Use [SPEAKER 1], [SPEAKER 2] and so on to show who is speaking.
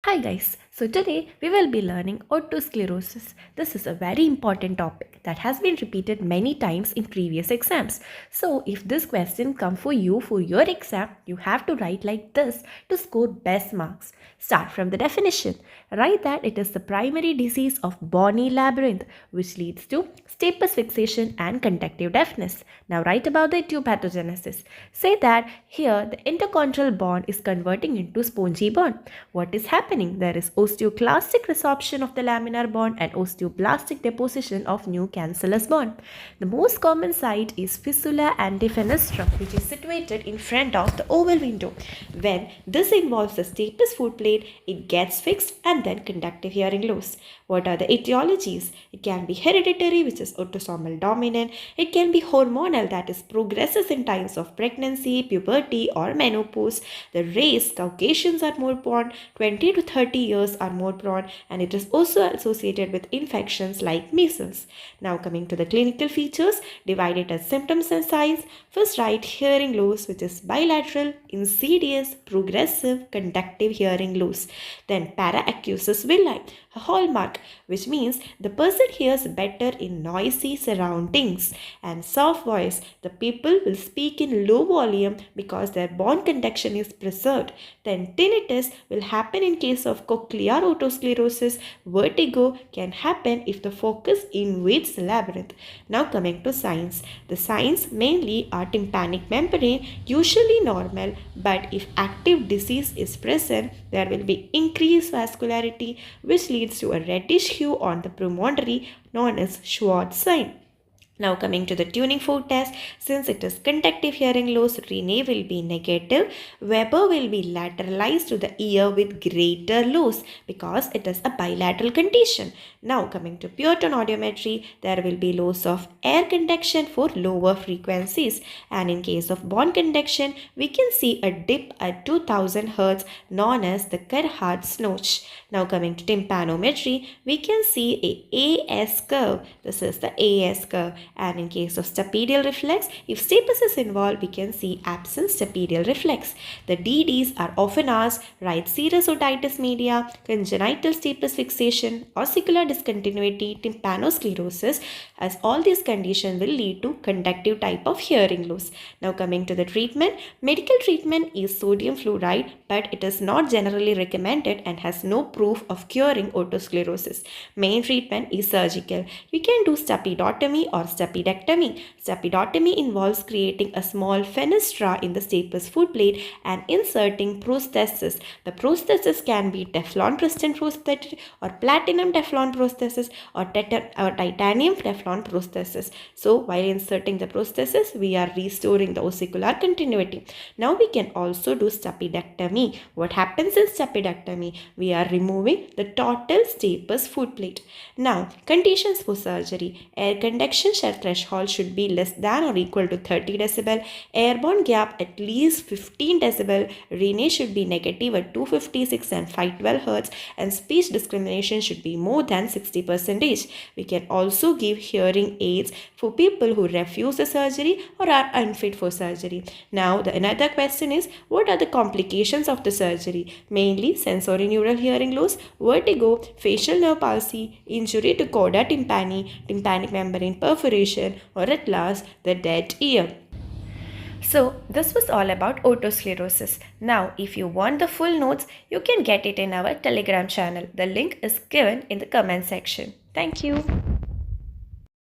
[SPEAKER 1] Hi guys, so today we will be learning otosclerosis. This is a very important topic that has been repeated many times in previous exams. So if this question comes for your exam, you have to write like this to score best marks. Start from the definition. Write that it is the primary disease of bony labyrinth which leads to stapes fixation and conductive deafness. Now write about the etiopathogenesis. Say that here the interchondral bond is converting into spongy bond. What is happening? There is osteoclastic resorption of the laminar bond and osteoblastic deposition of new cancellous bond. The most common site is fissula antifenestrum, which is situated in front of the oval window. When this involves the stapes footplate, it gets fixed and then conductive hearing loss. What are the etiologies? It can be hereditary, which is autosomal dominant. It can be hormonal, that is progresses in times of pregnancy, puberty or menopause. The race, Caucasians are more prone, 20 to 30 years are more prone, and it is also associated with infections like measles. Now coming to the clinical features, divide it as symptoms and signs. First write hearing loss, which is bilateral, insidious, progressive, conductive hearing loss. Then paraacusis villi, a hallmark, which means the person hears better in noisy surroundings. And soft voice, the people will speak in low volume because their bone conduction is preserved. Then tinnitus will happen in case of cochlear otosclerosis. Vertigo can happen if the focus invades the labyrinth. Now coming to signs. The signs mainly are tympanic membrane, usually normal, but if active disease is present, there will be increased vascularity, which leads to a reddish hue on the promontory known as Schwartze sign. Now coming to the tuning fork test, since it is conductive hearing loss, Rinne will be negative. Weber will be lateralized to the ear with greater loss because it is a bilateral condition. Now coming to pure tone audiometry, there will be loss of air conduction for lower frequencies. And in case of bone conduction, we can see a dip at 2000 Hz known as the Carhart notch. Now coming to tympanometry, we can see a AS curve. This is the AS curve. And in case of stapedial reflex, if stapes is involved, we can see absent stapedial reflex. The DDs are often asked: write serous otitis media, congenital stapes fixation, ossicular discontinuity, tympanosclerosis, as all these conditions will lead to conductive type of hearing loss. Now coming to the treatment, medical treatment is sodium fluoride, but it is not generally recommended and has no proof of curing otosclerosis. Main treatment is surgical. You can do stapedotomy or stapedectomy. Stapedotomy involves creating a small fenestra in the stapes footplate and inserting prosthesis. The prosthesis can be Teflon Pristine prosthesis or platinum Teflon prosthesis or titanium Teflon prosthesis. So while inserting the prosthesis, we are restoring the ossicular continuity. Now we can also do stapedectomy. What happens in stapedectomy? We are removing the total stapes footplate. Now conditions for surgery: air conduction threshold should be less than or equal to 30 decibel, airborne gap at least 15 decibel, Rinne should be negative at 256 and 512 Hz, and speech discrimination should be more than 60%. We can also give hearing aids for people who refuse the surgery or are unfit for surgery. Now another question is, what are the complications of the surgery? Mainly sensorineural hearing loss, vertigo, facial nerve palsy, injury to chorda tympani, tympanic membrane perforation, or at last the dead ear. So this was all about otosclerosis. Now if you want the full notes, you can get it in our Telegram channel. The link is given in the comment section. Thank you.